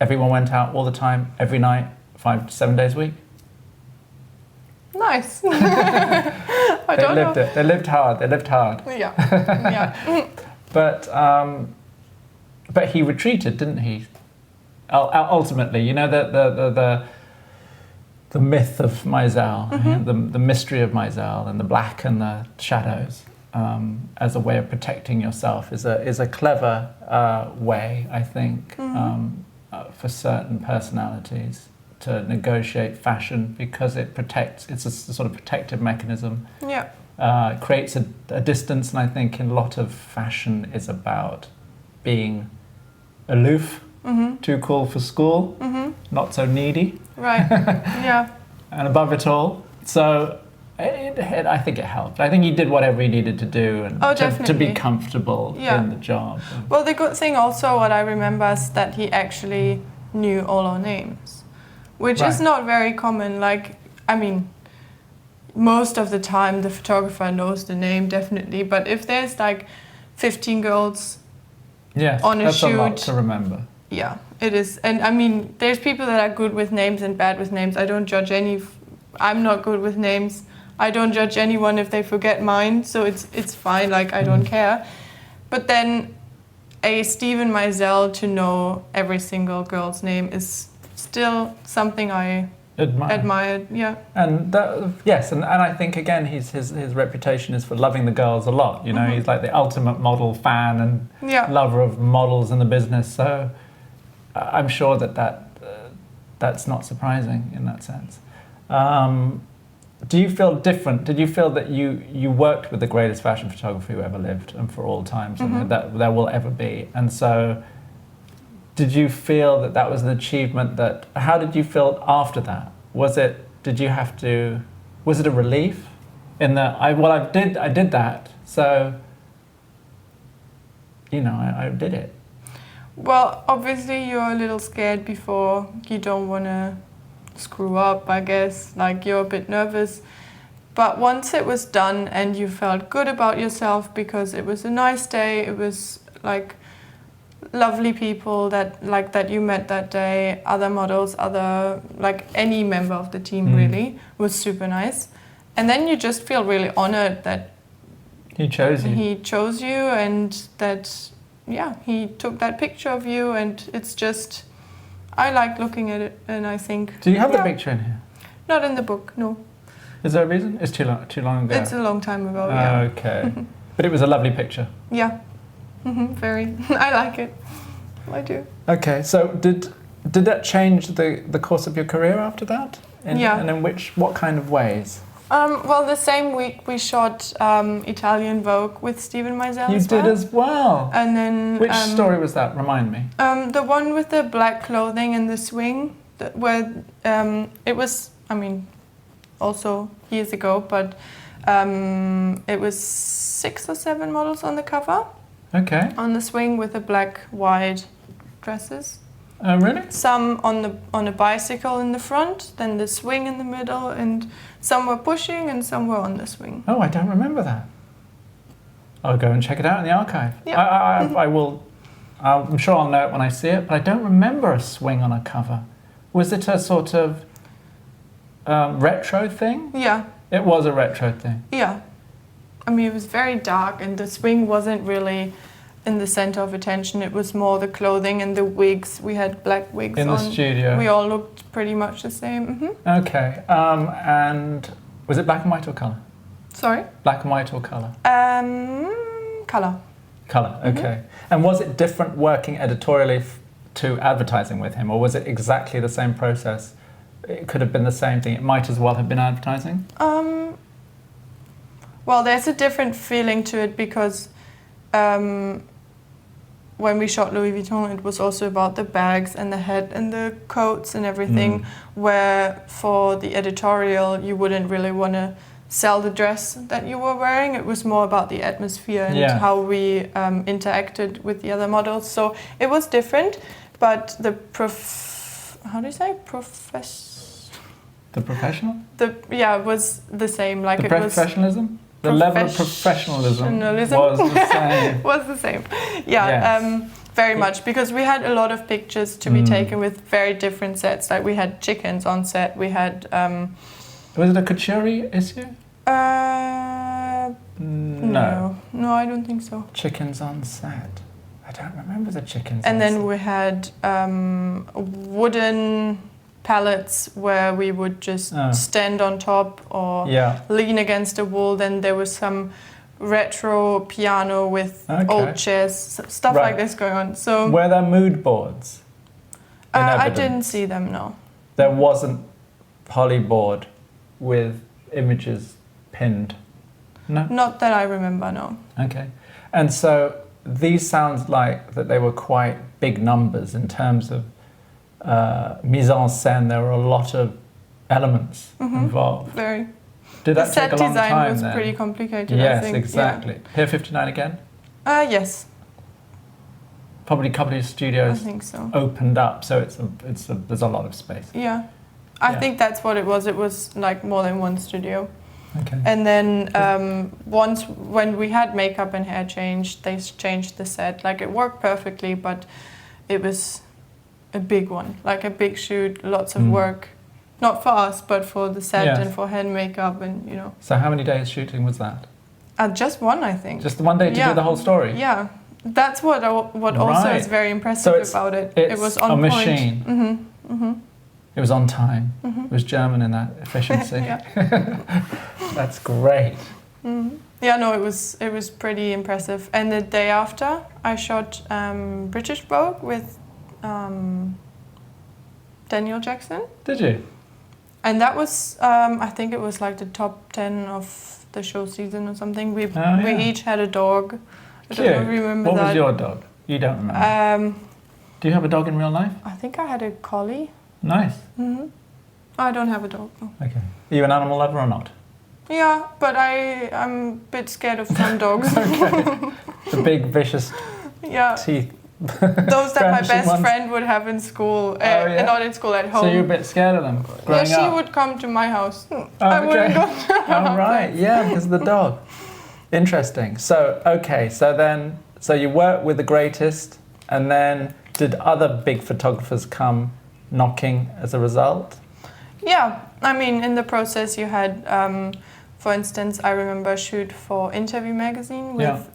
everyone went out all the time, every night, 5 to 7 days a week. Nice. They lived it. They lived hard. Yeah. But he retreated, didn't he? Ultimately, you know, the myth of Meisel, the mystery of Meisel, and the black and the shadows, as a way of protecting yourself is a clever way, I think, for certain personalities to negotiate fashion, because it's a sort of protective mechanism. Yeah. Creates a distance, and I think in a lot of fashion is about being aloof, too cool for school, not so needy. Right, yeah. And above it all. So I think it helped. I think he did whatever he needed to do and to be comfortable in the job. Well, the good thing also, what I remember, is that he actually knew all our names, which is not very common. Like, I mean, most of the time the photographer knows the name, definitely, but if there's like 15 girls on a shoot... That's a lot to remember. Yeah, it is. And I mean, there's people that are good with names and bad with names. I don't judge I'm not good with names. I don't judge anyone if they forget mine, so it's fine, like I don't care. But then a Steven Meisel to know every single girl's name is still something I admired. Yeah. And and I think again his reputation is for loving the girls a lot. You know, he's like the ultimate model fan and lover of models in the business. So I'm sure that's not surprising in that sense. Do you feel different? Did you feel that you worked with the greatest fashion photographer who ever lived and for all times, and that there will ever be? And so did you feel that that was an achievement that, how did you feel after that? Was it a relief in that, I did that, so, you know, I did it. Well, obviously you're a little scared before. You don't want to screw up, I guess. Like, you're a bit nervous. But once it was done and you felt good about yourself because it was a nice day, it was like lovely people that you met that day, other models, like any member of the team really was super nice. And then you just feel really honored that he chose you and that, yeah, he took that picture of you, and it's just, I like looking at it, and I think... Do you have the picture in here? Not in the book, no. Is there a reason? It's too long ago. It's a long time ago, yeah. Okay. But it was a lovely picture. Yeah, very. I like it. I do. Okay, so did that change the course of your career after that? Yeah. And in what kind of ways? Well, the same week we shot Italian Vogue with Steven Meisel. You did as well. And then which story was that? Remind me. The one with the black clothing and the swing, where it was. I mean, also years ago, but it was 6 or 7 models on the cover. Okay. On the swing with the black wide dresses. Oh, really? Some on a bicycle in the front, then the swing in the middle, and some were pushing and some were on the swing. Oh, I don't remember that. I'll go and check it out in the archive. Yeah. I will. I'm sure I'll know it when I see it, but I don't remember a swing on a cover. Was it a sort of retro thing? Yeah. It was a retro thing. Yeah. I mean, it was very dark, and the swing wasn't really in the center of attention. It was more the clothing and the wigs. We had black wigs in on. the studio. We all looked pretty much the same. Okay. And was it black and white or color? Sorry? Black and white or color? Color. Color. Okay. And was it different working editorially to advertising with him, or was it exactly the same process? It could have been the same thing. It might as well have been advertising. Well, there's a different feeling to it because when we shot Louis Vuitton, it was also about the bags and the head and the coats and everything, where for the editorial, you wouldn't really want to sell the dress that you were wearing. It was more about the atmosphere and how we interacted with the other models. So it was different, but the how do you say? The professional? Was the same. Like the professionalism? The level of professionalism was the same. Was the same. Yeah, yes. Very much, because we had a lot of pictures to be taken with very different sets. Like we had chickens on set. We had. Was it a couture issue? No, I don't think so. Chickens on set. I don't remember the chickens. And then we had wooden pallets where we would just stand on top or lean against a wall. Then there was some retro piano with old chairs, stuff like this going on. So were there mood boards? I didn't see them, no. There wasn't polyboard with images pinned? No? Not that I remember, no. Okay. And so these sounds like that they were quite big numbers in terms of mise en scène. There were a lot of elements involved. Very. Did that take a long time? The set design was then? Pretty complicated, yes, I think. Exactly. Yeah. Pier 59 again? Yes. Probably a couple of studios I think so. Opened up, so there's a lot of space. Yeah. I think that's what it was. It was like more than one studio. Okay. And then once when we had makeup and hair changed, they changed the set. Like it worked perfectly, but it was a big one, like a big shoot, lots of work. Not for us, but for the set and for hair and makeup and, you know. So how many days shooting was that? Just one, I think. Just one day to do the whole story? Yeah. That's what also is very impressive about it. It was on point. Machine. It was on time. It was German in that efficiency. That's great. Yeah, no, it was pretty impressive. And the day after, I shot British Vogue with Daniel Jackson. Did you? And that was, I think it was like the top 10 of the show season or something. We each had a dog. I don't remember what that. was your dog? You don't remember? Do you have a dog in real life? I think I had a collie. Nice. I don't have a dog. No. Okay. Are you an animal lover or not? Yeah, but I'm a bit scared of some dogs. Okay. The big, vicious teeth. Those that my best ones. friend would have in school, not in school, at home. So you're a bit scared of them growing she up? would come to my house. I wouldn't go to her Oh, right, yeah, because of the dog. Interesting. So, okay, so you worked with the greatest, and then did other big photographers come knocking as a result? Yeah, I mean, in the process you had, for instance, I remember a shoot for Interview magazine with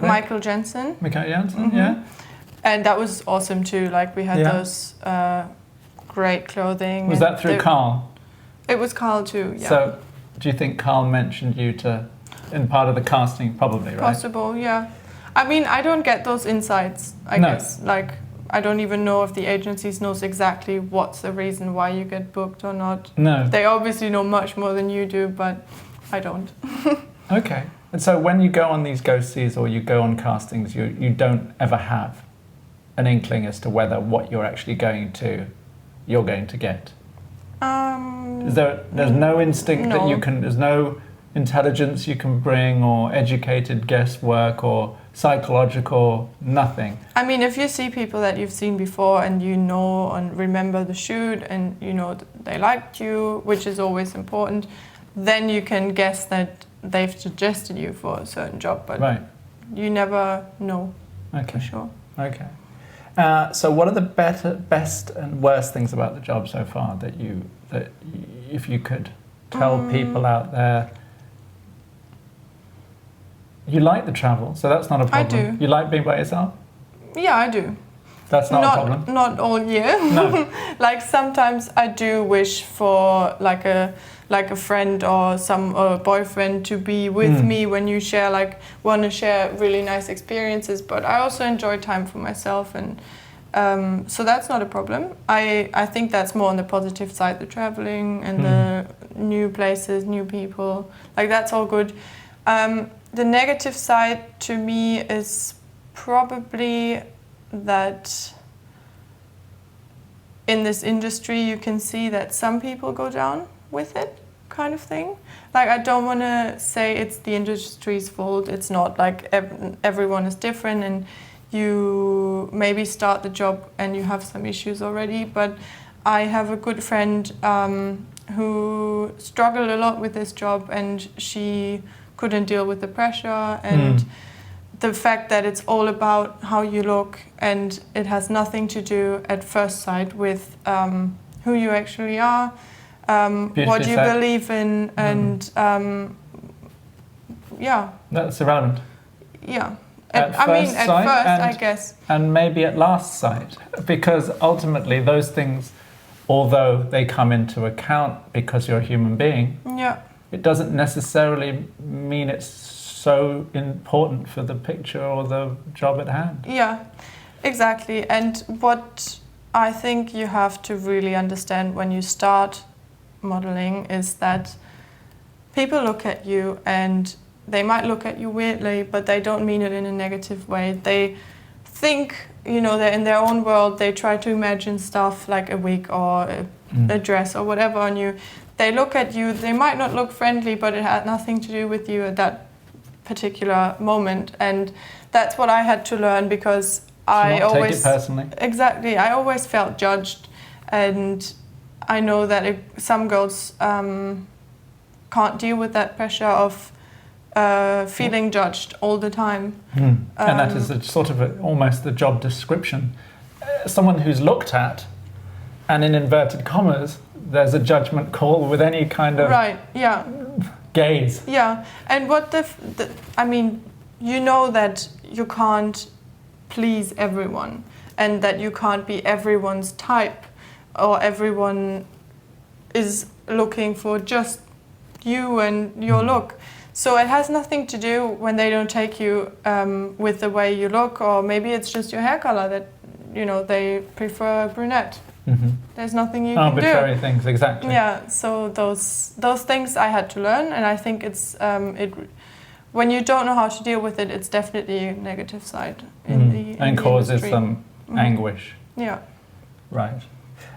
Michael Jensen. Yeah. And that was awesome too. Like we had those great clothing. Was that through Carl? It was Carl too, yeah. So do you think Carl mentioned you in part of the casting? Probably, right? Possible, yeah. I mean, I don't get those insights, I guess. Like, I don't even know if the agencies knows exactly what's the reason why you get booked or not. No. They obviously know much more than you do, but I don't. Okay. And so when you go on these go-sees or you go on castings, you don't ever have an inkling as to whether what you're actually going to get? There's no instinct that you can, there's no intelligence you can bring or educated guesswork or psychological, nothing? I mean, if you see people that you've seen before and you know and remember the shoot and you know they liked you, which is always important, then you can guess that they've suggested you for a certain job, but you never know for sure. Okay. So what are the best and worst things about the job so far that if you could tell people out there? You like the travel, so that's not a problem. I do. You like being by yourself? Yeah, I do. That's not a problem? Not all year. No. Like sometimes I do wish for like a friend or a boyfriend to be with me when you want to share really nice experiences, but I also enjoy time for myself, and so that's not a problem. I think that's more on the positive side, the traveling and the new places, new people, like that's all good. The negative side to me is probably that in this industry you can see that some people go down with it, kind of thing. Like, I don't want to say it's the industry's fault. It's not. Like, everyone is different, and you maybe start the job and you have some issues already. But I have a good friend who struggled a lot with this job, and she couldn't deal with the pressure and the fact that it's all about how you look, and it has nothing to do at first sight with who you actually are. What you believe in, and that's irrelevant. Yeah, at first, I guess, and maybe at last sight, because ultimately those things, although they come into account because you're a human being, it doesn't necessarily mean it's so important for the picture or the job at hand. Yeah, exactly. And what I think you have to really understand when you start modeling is that people look at you and they might look at you weirdly, but they don't mean it in a negative way. They think, they're in their own world. They try to imagine stuff like a wig or a dress or whatever on you. They look at you, they might not look friendly, but it had nothing to do with you at that particular moment. And that's what I had to learn, because I always take it personally. Exactly, I always felt judged, and I know that some girls can't deal with that pressure of feeling judged all the time. And that is almost the job description. Someone who's looked at, and in inverted commas, there's a judgment call with any kind of gaze. Yeah, and what you know that you can't please everyone, and that you can't be everyone's type, or everyone is looking for just you and your look. So it has nothing to do when they don't take you with the way you look, or maybe it's just your hair color that they prefer brunette. There's nothing you can do. Arbitrary things, exactly. Yeah, so those things I had to learn, and I think it's when you don't know how to deal with it, it's definitely a negative side in the And the causes industry. them anguish. Yeah. Right.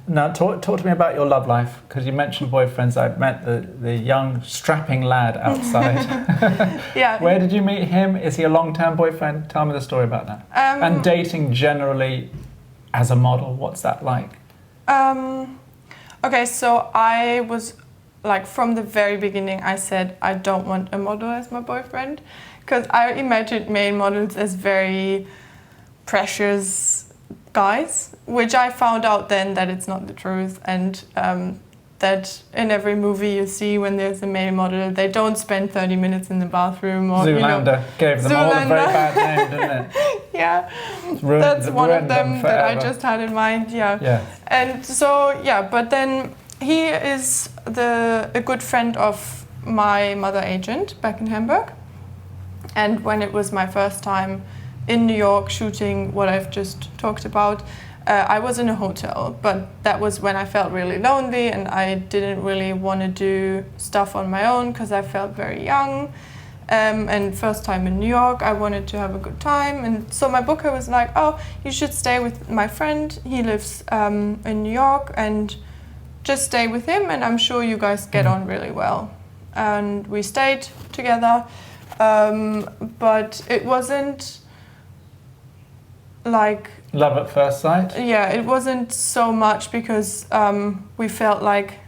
Now, talk to me about your love life, because you mentioned boyfriends. I met the young, strapping lad outside. Yeah. Where did you meet him? Is he a long-term boyfriend? Tell me the story about that. And dating generally as a model, what's that like? Okay, so I was, like, from the very beginning, I said I don't want a model as my boyfriend, because I imagined male models as very precious guys, which I found out then that it's not the truth, and that in every movie you see when there's a male model, they don't spend 30 minutes in the bathroom. Or Zoolander gave them all a very bad name, didn't it? Yeah, Ruined, that's one of them that I forever. just had in mind. Yeah. Yeah. And so but then he is a good friend of my mother agent back in Hamburg, and when it was my first time in New York shooting what I've just talked about, I was in a hotel, but that was when I felt really lonely and I didn't really want to do stuff on my own because I felt very young. And first time in New York, I wanted to have a good time. And so my booker was like, oh, you should stay with my friend. He lives in New York, and just stay with him and I'm sure you guys get on really well. And we stayed together, but it wasn't like... Love at first sight? Yeah, it wasn't so much because we felt like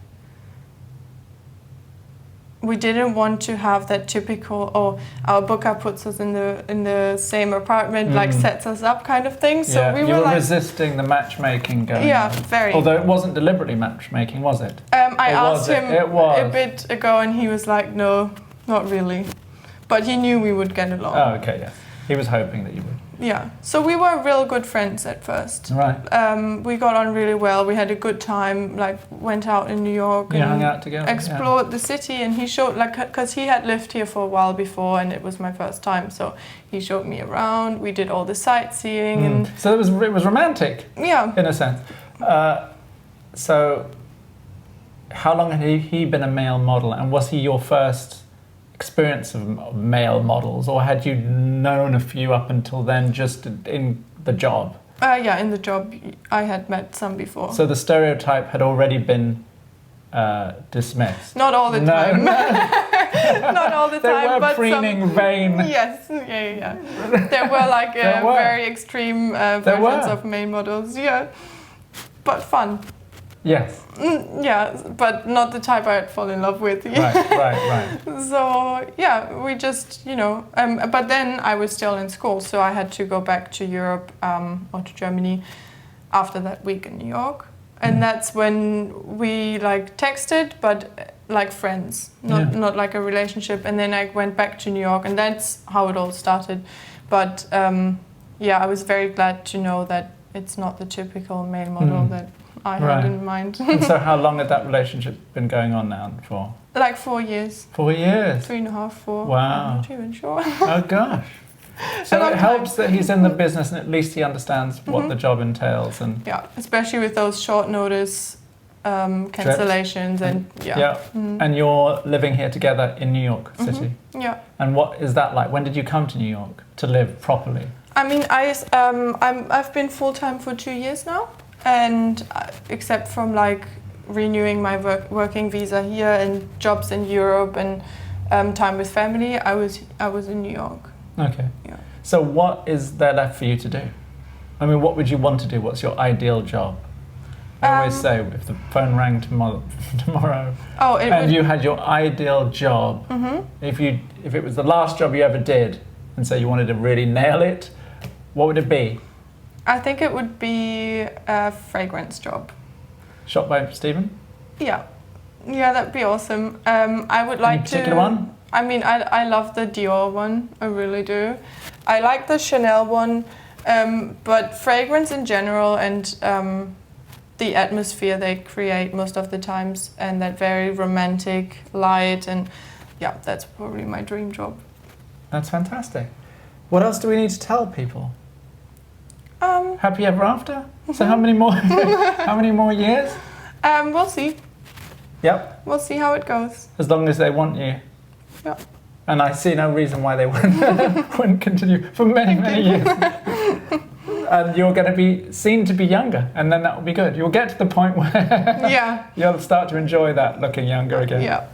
we didn't want to have that typical, our booker puts us in the same apartment, like sets us up kind of thing. So yeah, we you were like, resisting the matchmaking going yeah, on. very. Although it wasn't deliberately matchmaking, was it? I asked him It was. a bit ago and he was like, no, not really. But he knew we would get along. Oh, okay, yes. He was hoping that you would. Yeah, so we were real good friends at first. Right. We got on really well. We had a good time. Like went out in New York You and hung out together. explored the city. And he showed because he had lived here for a while before, and it was my first time. So he showed me around. We did all the sightseeing and so it was romantic. Yeah. In a sense. So, how long had he been a male model, and was he your first experience of male models, or had you known a few up until then just in the job? Yeah, in the job I had met some before. So the stereotype had already been dismissed? Not all the time. Not all the time. They were but preening vain. Yes, yeah. There were like very extreme versions of male models, yeah. But fun. Yes. Yeah, but not the type I'd fall in love with. Right. So, yeah, we just, but then I was still in school, so I had to go back to Europe or to Germany after that week in New York. And that's when we like texted, but like friends, not like a relationship. And then I went back to New York, and that's how it all started. But I was very glad to know that it's not the typical male model that I had in mind. And so how long had that relationship been going on now for? Like 4 years. 4 years? 3.5, 4. Wow. I'm not even sure. Oh gosh. So it helps that he's in the business and at least he understands what the job entails. And yeah, especially with those short notice cancellations and And you're living here together in New York City. Yeah. And what is that like? When did you come to New York to live properly? I mean, I've been full-time for 2 years now. And except from like renewing my working visa here and jobs in Europe and time with family, I was in New York. Okay. Yeah. So what is there left for you to do? I mean, what would you want to do? What's your ideal job? I always say, if the phone rang tomorrow and you had your ideal job, if it was the last job you ever did, and so you wanted to really nail it, what would it be? I think it would be a fragrance job. Shot by Steven? Yeah, that'd be awesome. I would like to... Any particular one? I mean, I love the Dior one, I really do. I like the Chanel one, but fragrance in general and the atmosphere they create most of the times, and that very romantic light, and yeah, that's probably my dream job. That's fantastic. What else do we need to tell people? Happy ever after? So how many more years? We'll see. Yep. We'll see how it goes. As long as they want you. Yeah. And I see no reason why they wouldn't continue for many years. and you're going to be seen to be younger, and then that will be good. You'll get to the point where you'll start to enjoy that looking younger again. Yeah.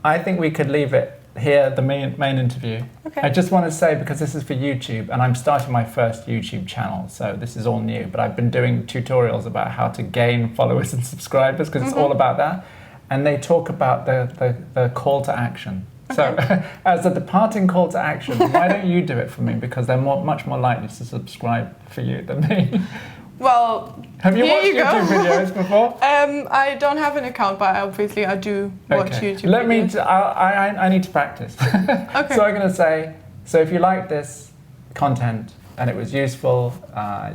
I think we could leave it here, the main interview. Okay. I just want to say, because this is for YouTube, and I'm starting my first YouTube channel, so this is all new, but I've been doing tutorials about how to gain followers and subscribers, because it's all about that. And they talk about the call to action. Okay. So as a departing call to action, why don't you do it for me? Because they're much more likely to subscribe for you than me. Well, have you watched YouTube videos before? I don't have an account, but obviously I do watch YouTube videos. I need to practice. Okay. So I'm going to say, so if you like this content and it was useful,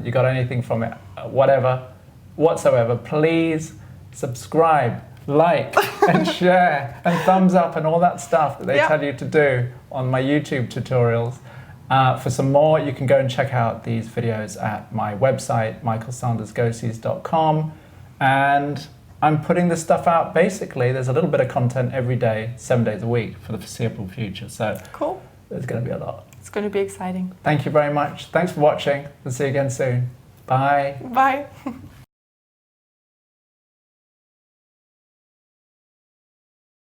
you got anything from it, whatsoever, please subscribe, like, and share, and thumbs up, and all that stuff that they tell you to do on my YouTube tutorials. For some more, you can go and check out these videos at my website, michaelsandersgoses.com. And I'm putting this stuff out, basically, there's a little bit of content every day, 7 days a week for the foreseeable future. So cool. There's going to be a lot. It's going to be exciting. Thank you very much. Thanks for watching. We'll see you again soon. Bye. Bye.